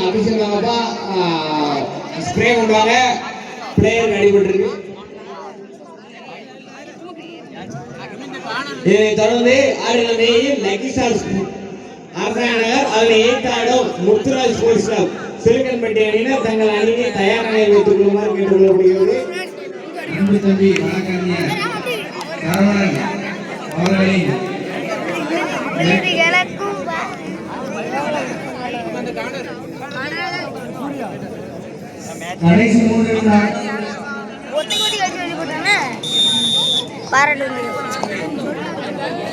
அபிஷேகமாகப்பா spray பண்ணுவாங்க. Player நடைபெற்றிருக்கு. இதை தொடர்ந்து ஆடுகளமையில் லக்கிசால் அரசாங்கர் அதனை ஏற்றாடும் முத்துராஜ் ஸ்போர்ட்ஸ் கிளப் சிறுக்கன்பட்டி அணியினர் தங்கள் அணியை தயார் நிலையில் வைத்துக் கொள்ளுமாறு கேட்டுக் கொள்ளப்படுகிறது. தம்பி வழக்கறிஞர் அவர்களின் கடைசி 3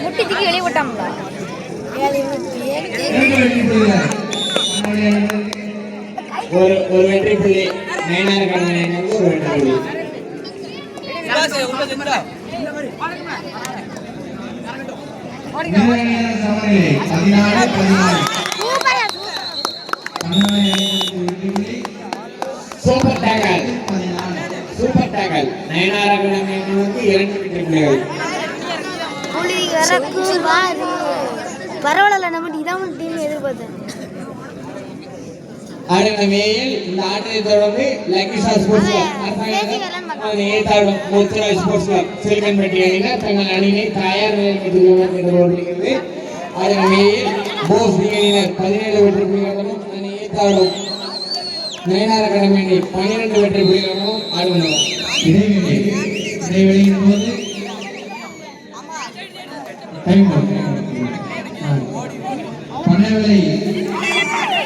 முட்டிக்கு வெளியே விட்டாங்களா? ஒரு வெற்றி புள்ளி நயனார் கடமையினருக்கு ஒரு வெற்றி புள்ளி. Super tackle super tackle Nayanar கடமையினருக்கு 2 வெற்றி புள்ளிகள். பரவாயில்ல, நம்ம இதான் டீம் எதிர்பார்த்தேன். ஆடுகளமையில் இந்த ஆட்டத்தை தொடர்ந்து லக்கிசால் ஸ்போர்ட்ஸ் கிளப் ஏற்றாடும் முத்துராஜ் ஸ்போர்ட்ஸ் கிளப் சிறுக்கன்பட்டி அணியினர் தங்கள் அணியை தயார் நிலையில் வைத்துக் கொள்ளுமாறு கேட்டுக்கொள்ளப்படுகிறது. ஆடுகளமையில் போஸ் அணியினர் 17 வெற்றி புள்ளிகளும் அதனை ஏற்றாடும் நயனார் அகாடமி அணி 12 வெற்றி புள்ளிகளும் ஆடுகின்றனர். இடைவெளியின் போது பண்ணவில்லை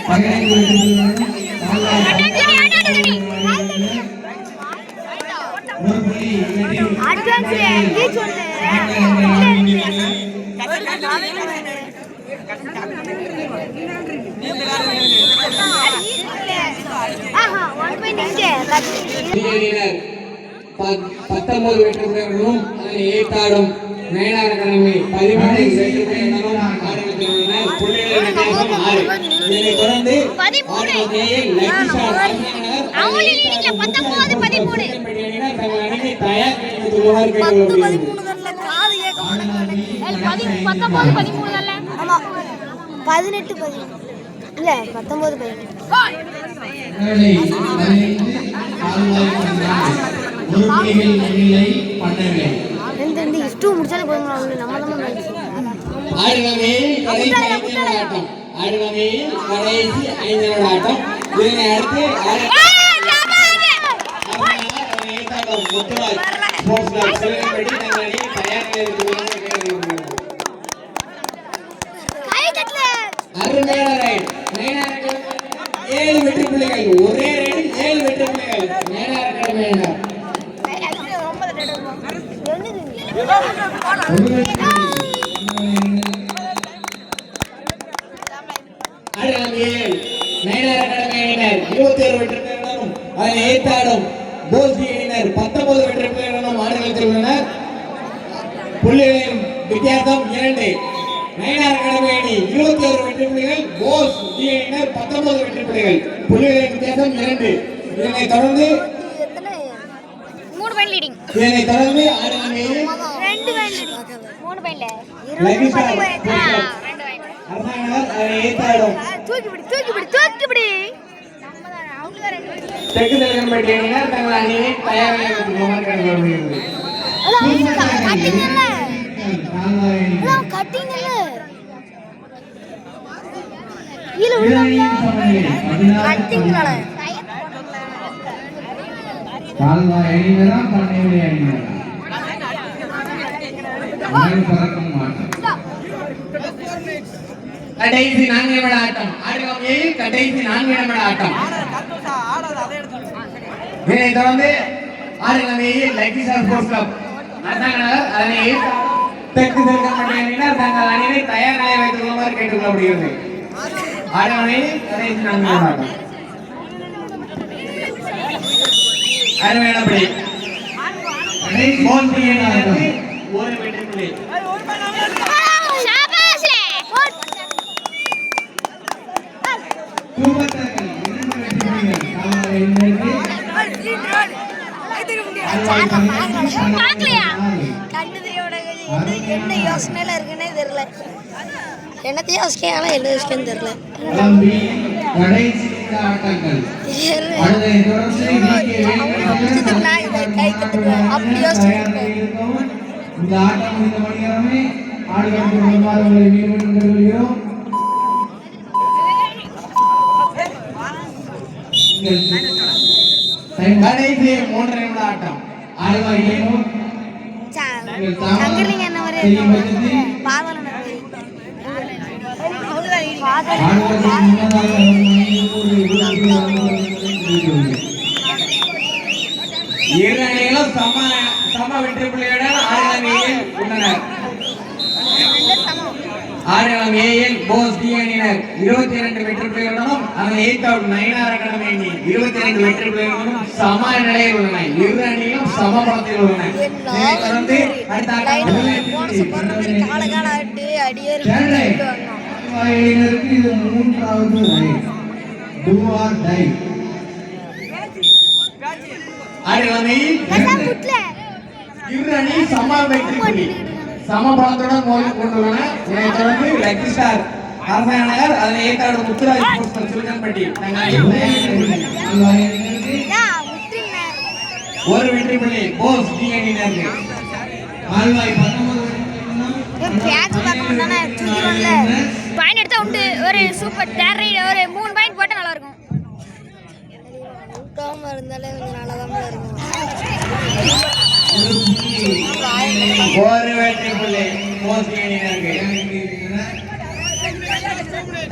15 வெற்றி புள்ளிகளும் பத்தொன்பது வெற்றி புள்ளிகளும் அதனை ஏற்றாடும் நயனார் அகாடமி 13 வெற்றி புள்ளிகளும் ஆடுகின்றனர். புள்ளிகளின் வித்தியாசம் 6. இதனைத் தொடர்ந்து ஆடுகளமையில் கடைசி 5 ஆட்டம். இதனை அடுத்து முத்துராஜ் ஸ்போர்ட்ஸ் கிளப் சிறுக்கன்பட்டி தங்கள் அணியை தயார் நிலையில் அருமையான ரைட். 7 வெற்றி புள்ளிகள். ஒரே ரைடில் 7 வெற்றி புள்ளிகள் நயனார் அகாடமியினர். ஆடுகளமையில் நயனார் அகாடமி அணியினர் 21 வெற்றி புள்ளிகளும் அதனை ஏற்றாடும் போஸ் அணியினர் 19 வெற்றி புள்ளிகளும் ஆடுகளத்தில் உள்ளனர். புள்ளிகளின் வித்தியாசம் 2. நயனார் அகாடமி அணி 21 வெற்றி புள்ளிகள், போஸ் அணியினர் 19 வெற்றி புள்ளிகள். புள்ளிகளின் வித்தியாசம் 2. இதனைத் தொடர்ந்து ஆடுகளமையில் 2 பாயிண்ட் லீடிங் 3 பாயிண்ட் அரசாங்கர் அதனை ஏற்றாடும் தெற்கு சிறுக்கன்பட்டி அணியினர் தங்கள் அணியை தயார் நிலையில் வைத்துக் கொள்ளுமாறு கேட்டுக்கொள்ளப்படுகிறது. கடைசி 4 நிமிட ஆட்டம். ஆடுகளமையில் கடைசி 4 நிமிட ஆட்டம். இதனைத் தொடர்ந்து ஆடுகளமையில் லக்கிசால் ஸ்போர்ட்ஸ் கிளப் அரசாங்கர் அதனை தெற்கு சிறுக்கன்பட்டி அணியினர் தங்கள் அணியை தயார் நிலையில் வைத்துக் கொள்ளுமாறு கேட்டுக் கொள்ளப்படுகிறது. ஆடவனை கடைசி 4 நிமிட ஆட்டம். அருமையானபடி கடைசி போல்தி அணியினருக்கு ஆட்டம். ஒரு வெற்றி புள்ளி. சூப்பர் டாக்கல் 2 வெற்றி புள்ளிகள். கால்வாய் அணியினருக்கு என்ன யோசனையில இருக்குன்னே தெரியல. என்னத்தையும் யோசிக்கலாம், என்ன யோசிக்கன்னு தெரியல. கிளம்பி கடைசி ஆட்டங்கள். அடுத்த தொடர்ந்து கை கத்துக்குவேன் அப்படி யோசிச்சு இந்த ஆட்டம் முடிந்த மணியரமே ஆடுகளுக்கு வருமாறு உங்களை மீண்டும் கொள்கிறோம். கடைசி 3 நிமிட ஆட்டம். ஆழ்வாயிலும் சங்கர்லிங்க என்ன மாதிரி பாதல இரு அணிகளும் சம வெற்றி புள்ளியுடன் ஆடுகளம் ஏயில் உள்ளனர். ஆடுகளம் ஏயில் போஸ் டி அணியினர் 22 வெற்றி புள்ளிகளுடனும் அதன் எய்த் அவுட் நயினார் அகாடமி அணி 22 வெற்றி புள்ளிகளுடனும் சம நிலையில் உள்ளன. இரு அணியும் சம பலத்தில் உள்ளன. இதைத் தொடர்ந்து அடுத்த ஆட்டம் ஆழ்வாயினருக்கு இது 3வது ரைட். Do or die. ஆடுகளம் ஏயில் இரு அணி சம வெற்றி புள்ளி சம பலத்துடன் மோதி கொண்டுள்ளன. இதைத் தொடர்ந்து லக்கி ஸ்டார் அரசாணையர் அதனை ஏற்காடு முத்துராஜ் புஷ்பன் சுல்கன்பட்டி ஆழ்வாயினருக்கு ஒரு வெற்றி புள்ளி போஸ் டி அணியினருக்கு. ஆழ்வாய் 19 பாயிண்ட் எடுத்தா உண்டு. ஒரு சூப்பர் டேர் ரைடு ஒரு 3 பாயிண்ட் போட்டா நல்லா இருக்கும். இருந்தாலே கொஞ்சம் நல்லா தான் இருக்கும். ஒரு வெற்றி புள்ளி போஸ் டி அணியினருக்கு.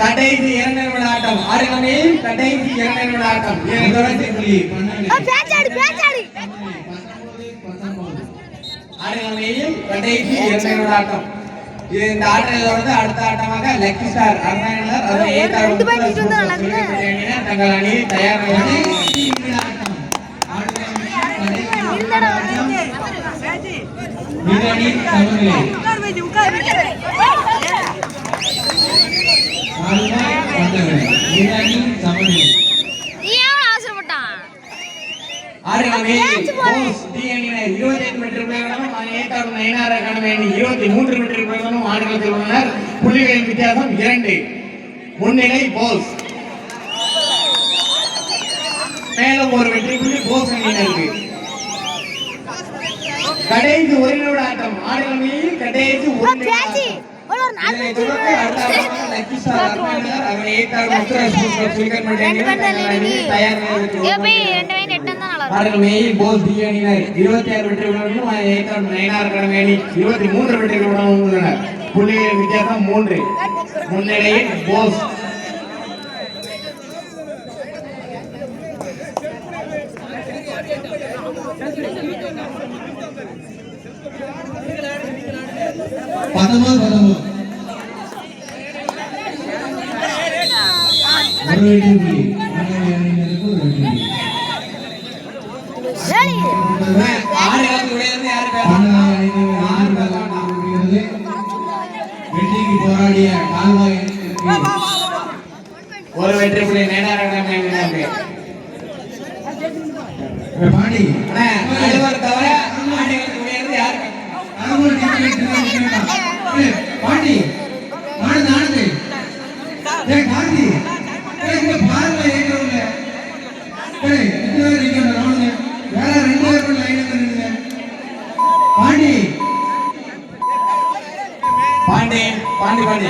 கடைசி 2 நிமிட ஆட்டம். ஆடுகளம் கடைசி 2 நிமிட ஆட்டம். இதைத் தொடர்ந்து புள்ளி 12. பேச்சாடி ஆடுகளம் கடைசி 2 நிமிட ஆட்டம். இந்த ஆட்டத்தை தொடர்ந்து அடுத்த ஆட்டமாக லக்கி ஸ்டார் அரசாணையாளர் அதனை ஏற்காடு முத்துராஜ் புஷ்பன் சுல்கன்பட்டி அணியினர் தங்கள் அணியை தயார் நிலையில் மிகனி சமநிலை. ஆழ்வாய் 12. மிகனி சமநிலை. அவசரப்பட்டான். ஆடுகளம் போஸ் டி அணியினர் 25 வெற்றி புள்ளிகளுடனும் அதனை ஏற்காடு நயினார் அகாடமி அணி 23 வெற்றி புள்ளிகளுடனும் ஆடுகளத்தில் உள்ளனர். புள்ளிகளின் வித்தியாசம் 2. முன்னிலை போஸ். மேலும் ஒரு வெற்றி புள்ளி போஸ் அணியினருக்கு. கடைசி 1 நிமிட ஆட்டம். ஆடுகளம் கடைசி 1 நிமிட ஆட்டம். இதனைத் தொடர்ந்து அடுத்த ஆட்டமாக லக்கி ஸ்டார் அரசாணையாளர் அதனை ஏற்காடு முத்துராஜ் புஷ்பன் சுல்கன்பட்டி அணியினர் தங்கள் அணியை தயார் நிலையில் ஆடுகளம் போஸ் டி அணியினர் 26 வெற்றி புள்ளிகளுடனும் அதனை ஏற்காடு நயினார் அகாடமி அணி 23 வெற்றிகளுடனும் உள்ளனர். புள்ளிகளின் வித்தியாசம் 3. முன்னிலையில் போஸ். ஒரு வெற்றி புள்ளி. ஆழ்வாயினருக்கு ஒரு வெற்றி புள்ளி. ஆடுகளத்துடையது யாரு வெற்றிக்கு போராடிய கால்வாய் அணியினருக்கு ஒரு வெற்றி புள்ளி நயினார் அகாடமி அணியினருக்கு. பாண்டி அலுவலர் தவிர ஆடுகளத்துடையது யாரு பாண்டி ஆனது ஆனது காந்தி இங்க பாருங்க ஏற்றவங்க வேற 2 பேர் லைன் நின்னுங்க. பாண்டி பாண்டி பாண்டி பாண்டி